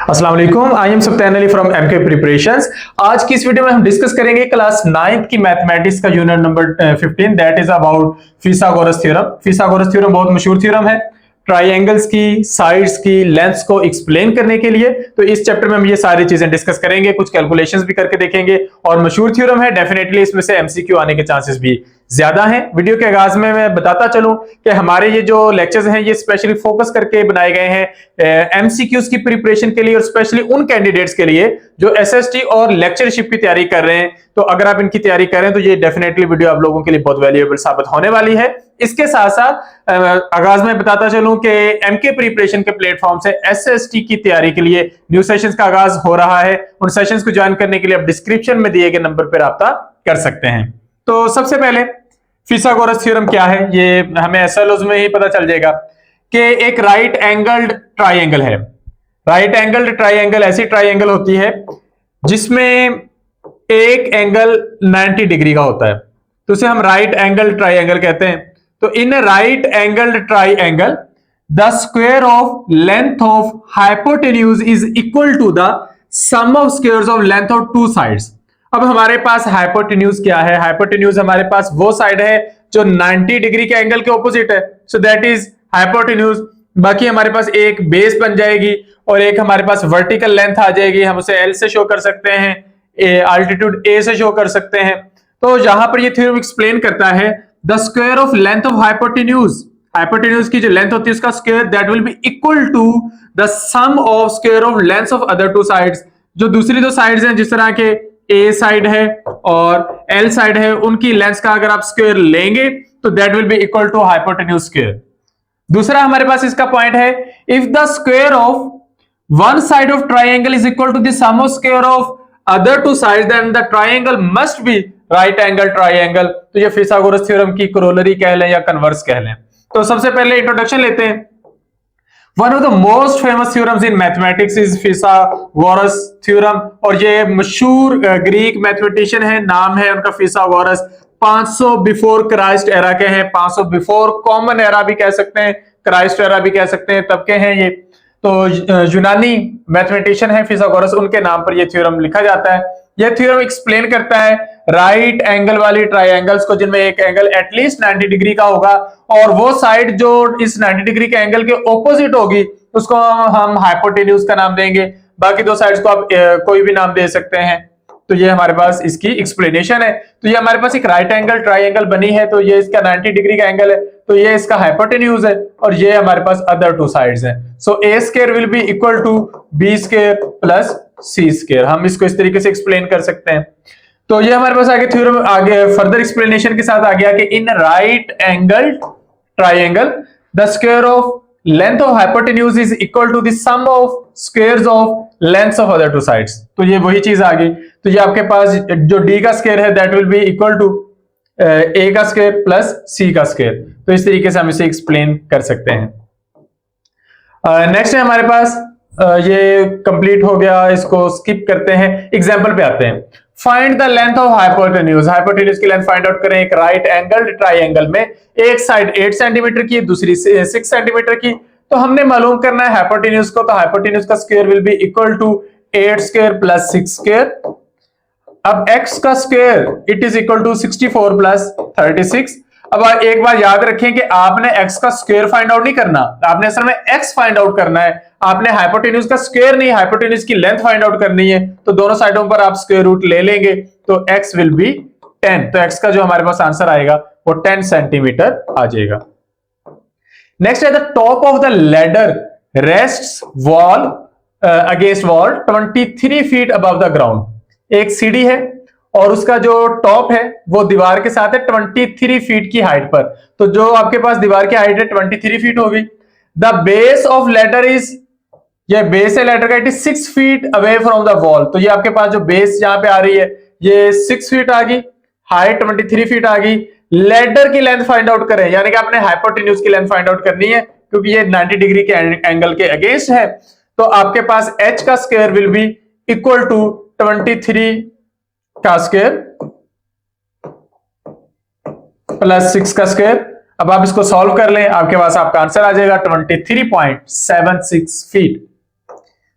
अस्सलाम वालेकुम, I am Subhan Ali from MK preparations. आज की इस वीडियो में हम डिस्कस करेंगे क्लास 9th की मैथमेटिक्स का unit number 15 that is about Pythagoras theorem. Pythagoras theorem बहुत मशहूर थ्योरम है ट्राइंगल्स की साइड्स की लेंथ्स को एक्सप्लेन करने के लिए। तो इस चैप्टर में हम ये सारी चीजें डिस्कस करेंगे, कुछ कैलकुलेशंस भी करके देखेंगे और मशहूर थ्योरम है, डेफिनेटली इसमें से एमसीक्यू आने के चांसेस भी ज्यादा हैं। वीडियो के आगाज में मैं बताता चलूं कि हमारे ये जो लेक्चर्स हैं ये स्पेशली फोकस करके बनाए गए हैं एमसीक्यूज की प्रिपरेशन के लिए और स्पेशली उन कैंडिडेट्स के लिए जो एसएसटी और लेक्चरशिप की तैयारी कर रहे हैं। तो अगर आप इनकी तैयारी करें तो ये डेफिनेटली वीडियो आप लोगों के लिए बहुत वैल्यूएबल साबित होने वाली है। इसके साथ साथ आगाज में बताता चलूं कि एमके प्रिपरेशन के प्लेटफॉर्म से एसएसटी की तैयारी के लिए न्यू सेशंस का आगाज हो रहा है। उन सेशंस को ज्वाइन करने के लिए आप डिस्क्रिप्शन में दिए गए नंबर पर राब्ता कर सकते हैं। तो सबसे पहले फिथागोरस थ्योरम क्या है ये हमें एसएलओज में ही पता चल जाएगा कि एक राइट एंगल्ड ट्राइंगल है। राइट एंगल्ड ट्राइंगल ऐसी ट्राइंगल होती है जिसमें एक एंगल 90 डिग्री का होता है, तो उसे हम राइट एंगल ट्राइंगल कहते हैं। तो in right angled triangle the square of length of hypotenuse is equal to the sum of squares of length of two sides. अब हमारे पास हाइपोटेन्यूज क्या है? हाइपोटेन्यूज हमारे पास वो साइड है जो 90 डिग्री के एंगल के ऑपोजिट है, सो दैट इज हाइपोटेन्यूज। बाकी हमारे पास एक बेस बन जाएगी और एक हमारे पास वर्टिकल लेंथ आ जाएगी, हम उसे एल से शो कर सकते हैं, अल्टीट्यूड ए से शो कर सकते हैं। तो यहां पर ये थ्योरम एक्सप्लेन करता है the square of length of hypotenuse, hypotenuse की जो लेंथ होती है उसका square that will be equal to the sum of square of length of other two sides. जो दूसरी दो साइड्स हैं जिस तरह के ए साइड है और एल साइड है, उनकी लेंथ का अगर आप स्क्वायर लेंगे तो that will be equal to hypotenuse square. दूसरा हमारे पास इसका पॉइंट है if the square of one side of triangle is equal to the sum of square of other two sides then the triangle must be right angle triangle. तो ये फिथागोरस theorem की corollary कह लें या कन्वर्स कह लें। तो सबसे पहले इंट्रोडक्शन लेते हैं। One of the most famous theorems in mathematics is Pythagoras theorem और ये मशहूर ग्रीक मैथमेटिशियन है, नाम है उनका फिथागोरस। 500 बिफोर क्राइस्ट एरा के हैं, 500 बिफोर कॉमन एरा भी कह सकते हैं, क्राइस्ट एरा भी कह सकते हैं, तब के हैं ये। तो यूनानी मैथमेटिशियन है फिथागोरस, उनके नाम पर यह थ्योरम लिखा जाता है। यह थ्योरम एक्सप्लेन करता है राइट एंगल वाली ट्राइंगल्स को जिनमें एक एंगल एटलीस्ट 90 डिग्री का होगा और वो साइड जो इस 90 डिग्री के एंगल के ऑपोजिट होगी उसको हम हाइपोटेन्यूज का नाम देंगे। बाकी दो साइड्स को आप कोई भी नाम दे सकते हैं। तो ये हमारे पास इसकी एक्सप्लेनेशन है। तो ये हमारे पास एक राइट एंगल ट्राइंगल बनी है, तो ये इसका 90 डिग्री का एंगल है, तो ये इसका हाइपोटेन्यूज है और ये हमारे पास अदर टू साइड्स हैं। So A square will be equal to B square plus C square. हम इसको इस तरीके से एक्सप्लेन कर सकते हैं। तो ये हमारे पास आगे थ्योरम आगे फर्दर एक्सप्लेनेशन के साथ आ गया कि in right angle triangle the square of length of hypotenuse is equal to the sum of squares of lengths of other two sides. तो ये वही चीज आ गई। तो ये आपके पास जो डी का स्क्वायर है that will be equal to A का स्क्वायर प्लस सी का स्क्वायर। तो इस तरीके से हम इसे एक्सप्लेन कर सकते हैं। नेक्स्ट है हमारे पास ये कंप्लीट हो गया, इसको स्किप करते हैं, एग्जांपल पे आते हैं। Find the length of hypotenuse, hypotenuse की लेंथ फाइंड आउट करें। एक राइट एंगल ट्राइंगल में एक साइड 8 सेंटीमीटर की, दूसरी 6 सेंटीमीटर की। तो हमने मालूम करना है हाइपोटेन्यूज को, तो हाइपोटेन्यूज का square will be equal to 8 square plus 6 square. अब x का square it is equal to 64 plus 36। अब एक बार याद रखें कि आपने x का स्क्वायर फाइंड आउट नहीं करना, आपने असल में x फाइंड आउट करना है। आपने हाइपोटेन्यूज का स्क्वायर नहीं, हाइपोटेन्यूज की लेंथ फाइंड आउट करनी है। तो दोनों साइडों पर आप स्क्वायर रूट ले लेंगे तो x विल बी 10। तो x का जो हमारे पास आंसर आएगा वो 10 सेंटीमीटर आ जाएगा। नेक्स्ट है the top of the ladder rests wall against wall 23 feet above the ground. एक सीढ़ी है और उसका जो टॉप है वो दीवार के साथ है 23 फीट की हाइट पर। तो जो आपके पास दीवार की हाइट है 23 फीट होगी। The base of ladder is, ये बेस है लैडर का, it is 6 feet away from the wall. तो ये आपके पास जो बेस यहां पे आ रही है ये 6 फीट आ गई, हाइट 23 फीट आ गई। लैडर की लेंथ फाइंड आउट करें, यानी कि आपने हाइपोटेन्यूज की लेंथ फाइंड आउट करनी है क्योंकि ये 90 डिग्री के एंगल के अगेंस्ट है। तो आपके पास h का square will be equal to 23 का स्क्वायर प्लस 6 का स्क्वायर। अब आप इसको सॉल्व कर लें, आपके पास आपका आंसर आ जाएगा 23.76 फीट।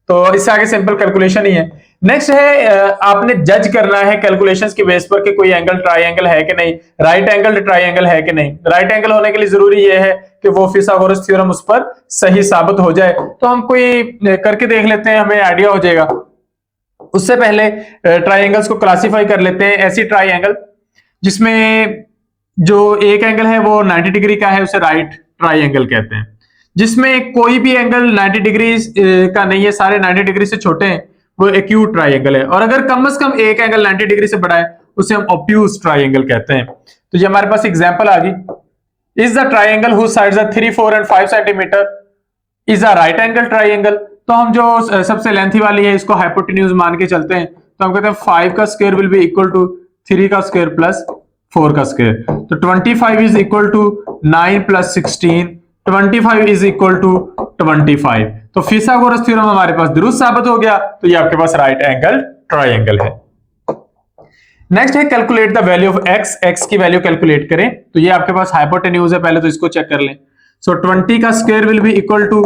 तो इससे आगे सिंपल कैलकुलेशन ही है। नेक्स्ट है आपने जज करना है कैलकुलेशंस की बेस पर कि कोई एंगल ट्राइंगल है कि नहीं, राइट एंगल ट्राइंगल है कि नहीं। राइट एंगल होने के लिए जरूरी यह है कि वो फिथागोरस थ्योरम उस पर सही साबित हो जाए। तो हम कोई करके देख लेते हैं, हमें आइडिया हो जाएगा। उससे पहले ट्राइंगल्स को क्लासिफाई कर लेते हैं। ऐसी ट्राइंगल जिसमें जो एक एंगल है वो 90 डिग्री का है उसे राइट ट्राइंगल कहते हैं। जिसमें कोई भी एंगल 90 डिग्री का नहीं है, सारे 90 डिग्री से छोटे हैं, वो एक्यूट ट्राइंगल है। और अगर कम से कम एक एंगल 90 डिग्री से बड़ा है उसे हम ऑब्ट्यूज ट्राइंगल कहते हैं। तो ये हमारे पास एग्जांपल आ गई। Is the triangle whose sides are 3, 4 and 5 centimetre is a right angle triangle. तो हम जो सबसे लेंथी वाली है इसको हाइपोटेन्यूज मान के चलते हैं। तो हम कहते हैं 5 का square will be equal to 3 का स्क्वायर प्लस 4 का स्क्वायर। तो 25 is equal to 9 plus 16, 25 is equal to 25। तो फिथागोरस थ्योरम हमारे पास दुरुस्त साबित हो गया। तो ये आपके पास राइट एंगल ट्राइंगल है। नेक्स्ट है calculate the value of x. X की वैल्यू कैलकुलेट करें। तो ये आपके पास हाइपोटेन्यूज है, पहले तो इसको चेक कर लें। सो 20 का square will be equal to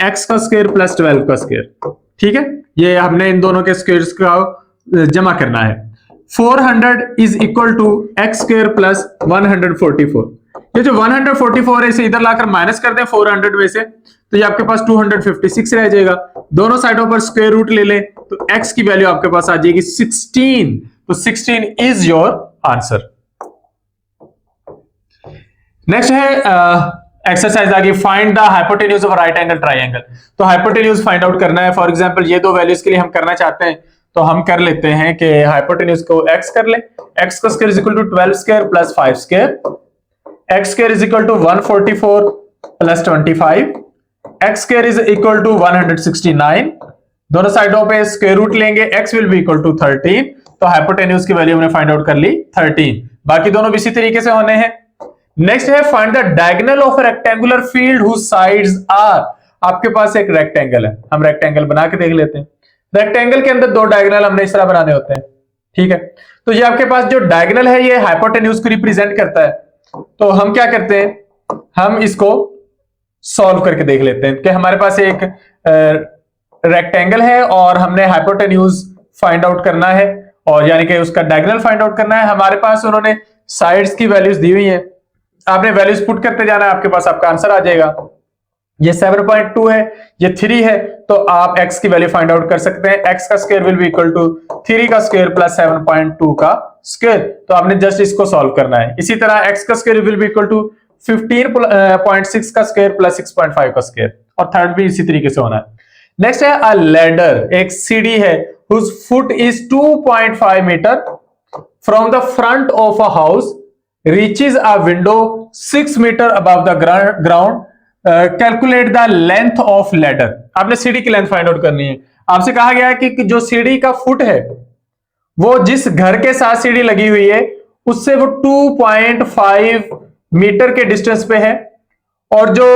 x का स्क्वायर प्लस 12 का स्क्वायर। ठीक है, ये हमने इन दोनों के स्क्वायर्स का जमा करना है। 400 is equal to x square plus 144। ये जो 144 है इसे इधर लाकर माइनस कर दें 400 में से, तो ये आपके पास 256 रह जाएगा। दोनों साइडों पर स्क्वायर रूट ले लें तो x की वैल्यू आपके पास आ जाएगी 16। तो 16 इज योर आंसर। नेक्स्ट है एक्सरसाइज आगे, find the hypotenuse of right angle triangle. तो हाइपोटेन्यूज फाइंड आउट करना है। फॉर एग्जांपल ये दो वैल्यूज के लिए हम करना चाहते हैं, तो हम कर लेते हैं कि हाइपोटेन्यूज को x कर ले। x का square is equal to 12 square plus 5 square, x square is equal to 144 plus 25, x square is equal to 169। दोनों साइडों पे स्क्वायर रूट लेंगे, x will be equal to 13। तो हाइपोटेन्यूज की वैल्यू हमने फाइंड आउट कर ली 13। बाकी दोनों भी इसी तरीके से होने हैं। नेक्स्ट है find the diagonal of rectangular field whose sides are. आपके पास एक रेक्टेंगल है, हम रेक्टेंगल बना के देख लेते हैं। रेक्टेंगल के अंदर दो डायगोनल हमने इस तरह बनाने होते हैं। ठीक है, तो ये आपके पास जो डायगोनल है ये हाइपोटेन्यूज को रिप्रेजेंट करता है। तो हम क्या करते हैं, हम इसको सॉल्व करके देख लेते हैं कि हमारे पास एक रेक्टेंगल है और हमने हाइपोटेन्यूज फाइंड आउट करना है, और यानी कि उसका डायगोनल फाइंड आउट करना है। हमारे पास उन्होंने साइड्स की वैल्यूज दी हुई है, आपने वैल्यूज पुट करते जाना है, आपके पास आपका आंसर आ जाएगा। ये 7.2 है, ये 3 है, तो आप x की वैल्यू फाइंड आउट कर सकते हैं। x का square will be equal to 3 का स्क्वायर प्लस 7.2 का स्क्वायर। तो आपने जस्ट इसको सॉल्व करना है। इसी तरह x का square will be equal to 15.6 का स्क्वायर प्लस 6.5 का स्क्वायर, और थर्ड भी इसी तरीके से होना है। नेक्स्ट है अ लैडर, एक सीढ़ी है whose foot is 2.5 metre from the front of a house reaches a window 6 metre above the ground. Calculate the length of ladder. आपने सीढ़ी की लेंथ फाइंड आउट करनी है। आपसे कहा गया है कि जो सीढ़ी का फुट है वो जिस घर के साथ सीढ़ी लगी हुई है उससे वो 2.5 मीटर के डिस्टेंस पे है, और जो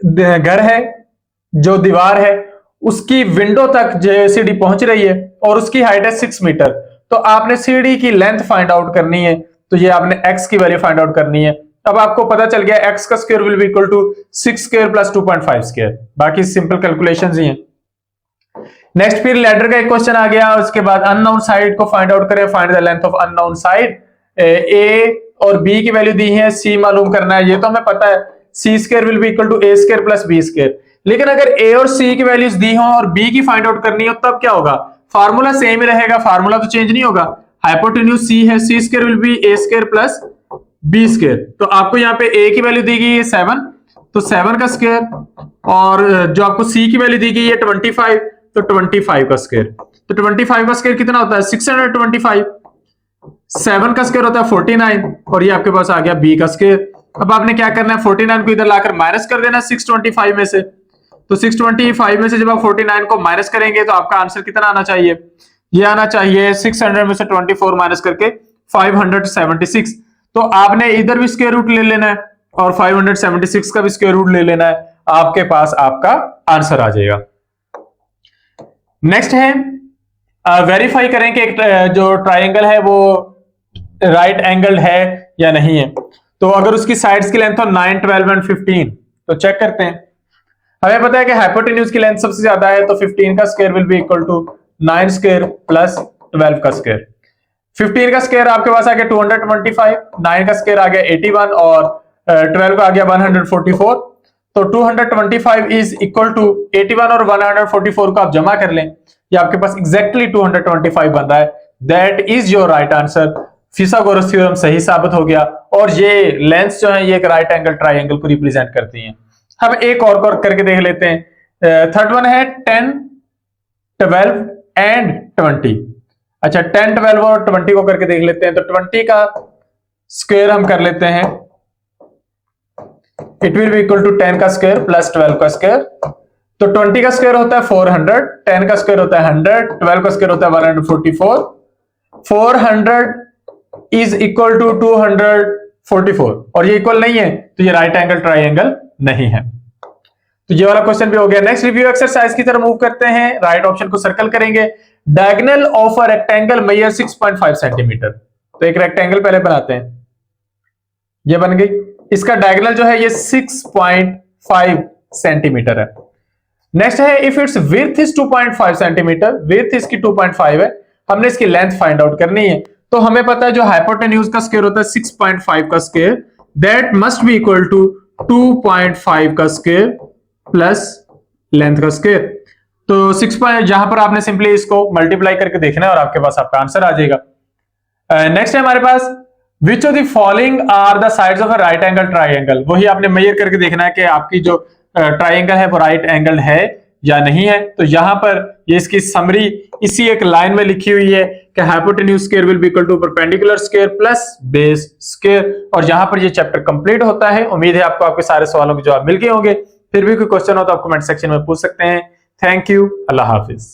घर है, जो दीवार है, उसकी विंडो तक जो सीढ़ी पहुंच रही है और उसकी हाइट है 6 मीटर। तो आपने सीढ़ी की लेंथ फाइंड आउट करनी है। तो ये आपने x की वैल्यू फाइंड आउट करनी है। अब आपको पता चल गया x का square will be equal to 6 square plus 2.5 square. बाकी सिंपल कैलकुलेशंस ही हैं। नेक्स्ट फिर लैडर का एक क्वेश्चन आ गया, उसके बाद अननोन साइड को फाइंड आउट करें। Find the length of unknown side. a और b की वैल्यू दी है, c मालूम करना है, ये तो हमें पता है। c square will be equal to a square plus b square. लेकिन अगर a और c की वैल्यूज दी हो और b की फाइंड आउट करनी हो तब क्या होगा, फार्मूला सेम ही रहेगा, फार्मूला तो चेंज नहीं होगा। हाइपोटेन्यूज c है, c square will B a square plus b square. तो आपको यहाँ पे a की वैल्यू दी गई है 7, तो 7 का स्क्वायर, और जो आपको c की वैल्यू दी गई है 25, तो 25 का स्क्वायर। तो 25 का स्क्वायर कितना होता है 625, 7 का स्क्वायर होता है 49, और ये आपके पास आ गया b का स्क्वायर। अब आपने क्या करना है, 49 को इधर लाकर माइनस कर देना 625 में से। तो 625 में से जब आप 49 को माइनस करेंगे तो आपका आंसर कितना आना चाहिए, ये आना चाहिए 600 में से 24 माइनस करके 576। तो आपने इधर भी स्क्वायर रूट ले लेना है और 576 का भी स्क्वायर रूट ले लेना है, आपके पास आपका आंसर आ जाएगा। नेक्स्ट है वेरीफाई करें कि एक जो ट्राइंगल है वो राइट एंगल है या नहीं है। तो अगर उसकी साइड्स की लेंथ हो 9, 12 एंड 15, तो चेक करते हैं। हमें पता है कि हाइपोटेन्यूज की लेंथ सबसे ज्यादा है, तो 15 का square will be equal to 9 square plus 12 का स्क्वायर। 15 का स्क्वायर आपके पास आ गया 225, 9 का स्क्वायर आ गया 81 और 12 का आ गया 144। तो 225 इज इक्वल टू 81 और 144 को आप जमा कर लें, ये आपके पास एग्जैक्टली 225 बन रहा है। That is your right answer. Pythagoras theorem सही साबित हो गया और ये लेंथ जो है ये एक राइट एंगल ट्राइंगल को रिप्रेजेंट करती हैं। हम एक और करके देख लेते हैं। थर्ड वन है 10, 12 एंड 20। अच्छा 10, 12 और 20 को करके देख लेते हैं। तो 20 का स्क्वायर हम कर लेते हैं, it will be equal to 10 का स्क्वायर प्लस 12 का स्क्वायर। तो 20 का स्क्वायर होता है 400, 10 का स्क्वायर होता है 100, 12 का स्क्वायर होता है 144। 400 इज इक्वल टू 244 और ये इक्वल नहीं है तो ये राइट एंगल ट्राइंगल नहीं है। तो ये वाला क्वेश्चन भी हो गया। नेक्स्ट रिव्यू एक्सरसाइज की तरफ मूव करते हैं। राइट ऑप्शन को सर्कल करेंगे। Diagonal of a rectangle measure 6.5 centimetre. तो एक रेक्टेंगल पहले बनाते हैं, ये बन गई। इसका डायगोनल जो है ये 6.5 सेंटीमीटर है। नेक्स्ट है if it's width is 2.5 centimetre, width इसकी 2.5 है, हमने इसकी लेंथ फाइंड आउट करनी है। तो हमें पता है जो हाइपोटेन्यूज का स्क्वायर होता है 6.5 का square, that must be equal to 2.5 का स्क्वायर प्लस लेंथ का स्क्वायर। तो 6 जहां पर आपने सिंपली इसको मल्टीप्लाई करके देखना है और आपके पास आपका आंसर आ जाएगा। नेक्स्ट है हमारे पास which of the following are the sides of a right angle triangle. वही आपने मेजर करके देखना है कि आपकी जो ट्राइंगल है वो राइट एंगल है या नहीं है। तो यहां पर ये इसकी समरी इसी एक लाइन में लिखी हुई है कि hypotenuse square will be equal to perpendicular square plus base square. और यहां पर ये चैप्टर कंप्लीट होता है। उम्मीद है आपको आपके सारे सवालों के जवाब मिल गए होंगे। फिर भी कोई क्वेश्चन हो तो आप कमेंट सेक्शन में पूछ सकते हैं। Thank you, Allah Hafiz.